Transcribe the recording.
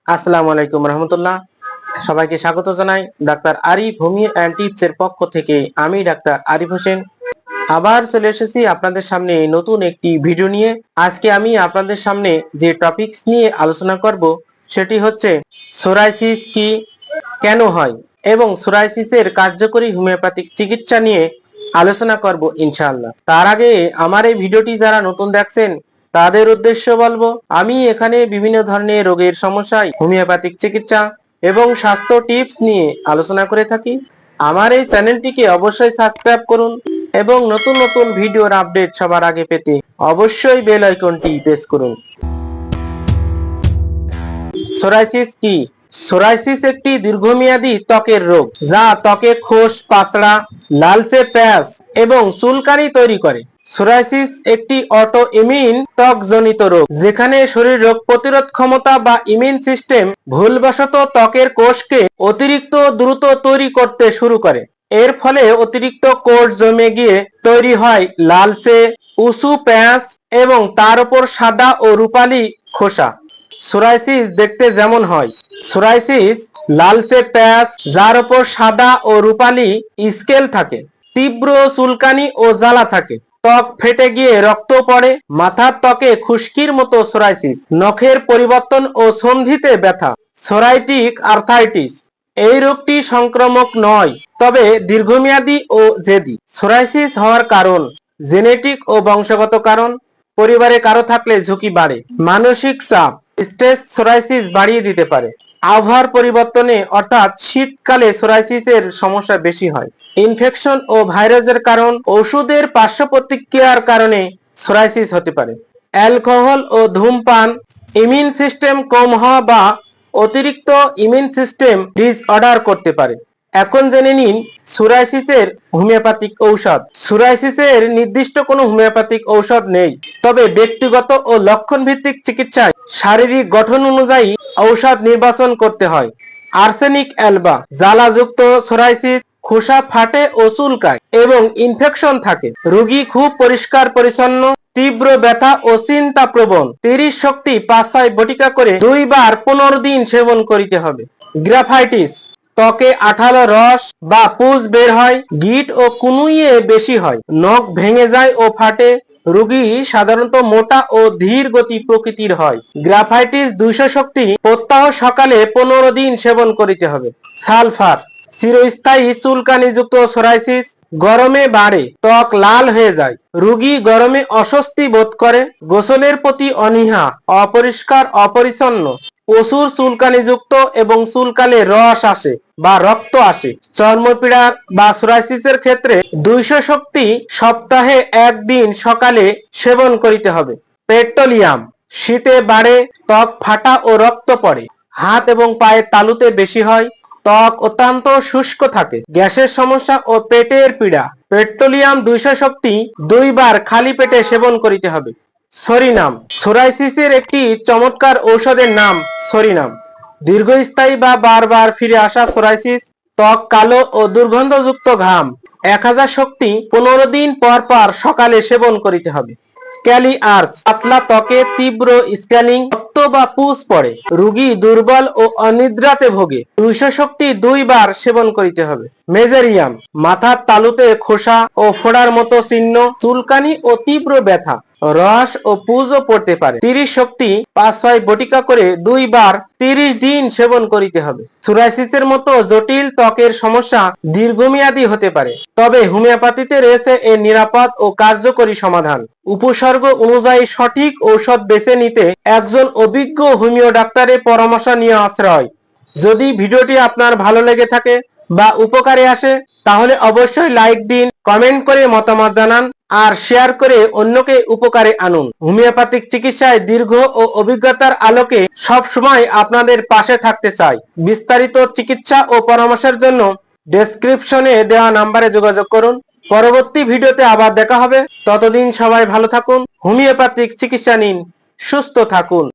আসসালামু আলাইকুম রহমতুল্লাহ। সবাইকে স্বাগত জানাই doctor Arif homeo and tips এর পক্ষ থেকে। আমি ডাক্তার আরিফ হোসেন আবার চলে এসেছি আপনাদের সামনে নতুন একটি ভিডিও নিয়ে। আজকে আমি আপনাদের সামনে যে টপিকস নিয়ে আলোচনা করব সেটি হচ্ছে সোরাইসিস কি, কেন হয় এবং সোরাইসিসের কার্যকরী হোমিওপ্যাথিক চিকিৎসা নিয়ে আলোচনা করব ইনশাআল্লাহ। তার আগে আমার এই ভিডিওটি যারা নতুন দেখছেন তাদের উদ্দেশ্য বলবো, আমি এখানে বিভিন্ন ধরনের রোগের সমস্যায় হোমিওপ্যাথিক চিকিৎসা এবং স্বাস্থ্য টিপস নিয়ে আলোচনা করে থাকি। আমার এই চ্যানেলটিকে অবশ্যই সাবস্ক্রাইব করুন এবং নতুন নতুন ভিডিওর আপডেট সবার আগে পেতে অবশ্যই বেল আইকনটি প্রেস করুন। সোরাইসিস কি? সোরাইসিস একটি দীর্ঘমেয়াদী ত্বকের রোগ যা ত্বকে খোস, পাতলা, লালচে প্যাচ এবং চুলকানি তৈরি করে। সোরাইসিস একটি অটো ইমিউন ত্বকজনিত রোগ যেখানে শরীর রোগ প্রতিরোধ ক্ষমতা বা ইমিউন সিস্টেম ভুলবশত ত্বকের কোষকে অতিরিক্ত দ্রুত তৈরি করতে শুরু করে। এর ফলে অতিরিক্ত কোষ জমে গিয়ে তৈরি হয় লালচে উঁচু প্যাচ এবং তার উপর সাদা ও রূপালী খোসা। সোরাইসিস দেখতে যেমন হয়, সোরাইসিস লালচে প্যাচ যার উপর সাদা ও রূপালী স্কেল থাকে, তীব্র চুলকানি ও জ্বালা থাকে, ত্বক ফেটে গিয়ে রক্ত পড়ে, মাথার ত্বকে খুশকির মতো সোরাইসিস, নখের পরিবর্তন ও সন্ধিতে ব্যথা। সোরাইটিক আর্থাইটিস এই রোগটি সংক্রামক নয়, তবে দীর্ঘমেয়াদী ও জেদি। সোরাইসিস হওয়ার কারণ: জেনেটিক ও বংশগত কারণ, পরিবারে কারো থাকলে ঝুঁকি বাড়ে, মানসিক চাপ, স্ট্রেস সোরাইসিস বাড়িয়ে দিতে পারে, আবহাওয়ার পরিবর্তনে অর্থাৎ শীতকালে সোরাইসিসের সমস্যা বেশি হয়, ইনফেকশন ও ভাইরাসের কারণ, ওষুধের পার্শ্ব প্রতিক্রিয়ার কারণে সোরাইসিস হতে পারে, অ্যালকোহল ও ধূমপান, ইমিউন সিস্টেম কম হওয়া বা অতিরিক্ত ইমিউন সিস্টেম ডিসঅর্ডার করতে পারে। এখন জেনে নিন সোরাইসিসের হোমিওপ্যাথিক ঔষধ। সোরাইসিসের নির্দিষ্ট কোনো হোমিওপ্যাথিক ঔষধ নেই, তবে ব্যক্তিগত ও লক্ষণ ভিত্তিক চিকিৎসায় শারীরিক গঠন অনুযায়ী ঔষধ নির্বাচন করতে হয়। আর্সেনিক অ্যালবা: জ্বালাযুক্ত সোরাইসিস, খোসা ফাটে ও চুলকায় এবং ইনফেকশন থাকে, রোগী খুব পরিষ্কার পরিচ্ছন্ন, তীব্র ব্যথা ও চিন্তা প্রবণ, 30 শক্তি 5-6 বটিকা করে 2 বার 15 দিন সেবন করিতে হবে। গ্রাফাইটিস: ত্বকে আঠালো রস বা পুঁজ বের হয়, গিঁট ও কুনুইয়ে বেশি হয়, নখ ভেঙে যায় ও ফাটে, রোগী সাধারণত মোটা ও ধীর গতি প্রকৃতির হয়। গ্রাফাইটিস 200 শক্তি প্রত্যহ সকালে 15 দিন সেবন করিতে হবে। সালফার: চিরস্থায়ী চুলকানিযুক্ত সোরাইসিস, গরমে বাড়ে, ত্বক লাল হয়ে যায়, রোগী গরমে অস্বস্তি বোধ করে, গোসলের প্রতি অনীহা, অপরিষ্কার অপরিচ্ছন্ন, প্রচুর চুলকানিযুক্ত এবং চুলকালে রস আসে বা রক্ত আসে। চর্মপীড়ার বা সোরাইসিসের ক্ষেত্রে 200 শক্তি সপ্তাহে 1 দিন সকালে সেবন করিতে হবে। পেট্রোলিয়াম: শীতে বাড়ে, ত্বক ফাটা ও রক্ত পড়ে, হাত এবং পায়ের তালুতে বেশি হয়, ত্বক অত্যন্ত শুষ্ক থাকে, গ্যাসের সমস্যা ও পেটের পীড়া। পেট্রোলিয়াম 200 শক্তি 2 বার খালি পেটে সেবন করিতে হবে। সরিনাম: সোরাইসিসের একটি চমৎকার ঔষধের নাম সরিনাম। দীর্ঘস্থায়ী বা বারবার ফিরে আসা সোরাইসিস, ত্বক কালো ও দুর্গন্ধযুক্ত ঘাম, 1000 শক্তি 15 দিন পর পর সকালে সেবন করিতে হবে। ক্যালিয়ার্স: পাতলা ত্বকে তীব্র স্ক্যালিং, রক্ত বা পুঁজ পড়ে, রোগী দুর্বল ও অনিদ্রাতে ভোগে, 200 শক্তি 2 বার সেবন করিতে হবে। মেজেরিয়াম: মাথার তালুতে খোসা ও ফোড়ার মতো চিহ্ন, চুলকানি ও তীব্র ব্যথা, রস ও পুঁজও পড়তে পারে, 30 শক্তি 5-6 বটিকা করে 2 বার 30 দিন সেবন করিতে হবে। সোরাইসিসের মতো জটিল ত্বকের সমস্যা দীর্ঘমেয়াদী হতে পারে, তবে হোমিওপ্যাথিতে রয়েছে এর নিরাপদ ও কার্যকরী সমাধান। উপসর্গ অনুযায়ী সঠিক ঔষধ বেছে নিতে একজন অভিজ্ঞ হোমিও ডাক্তারের পরামর্শ নিয়ে আশ্রয়। যদি ভিডিওটি আপনার ভালো লেগে থাকে বা উপকারে আসে তাহলে অবশ্যই লাইক দিন, কমেন্ট করে মতামত জানান আর শেয়ার করে অন্যকে উপকারে আনুন। হোমিওপ্যাথিক চিকিৎসায় দীর্ঘ ও অভিজ্ঞতার আলোকে সব সময় আপনাদের পাশে থাকতে চাই। বিস্তারিত চিকিৎসা ও পরামর্শের জন্য ডেসক্রিপশনে দেওয়া নম্বরে যোগাযোগ করুন। পরবর্তী ভিডিওতে আবার দেখা হবে, ততদিন সবাই ভালো থাকুন, হোমিওপ্যাথিক চিকিৎসা নিন, সুস্থ থাকুন।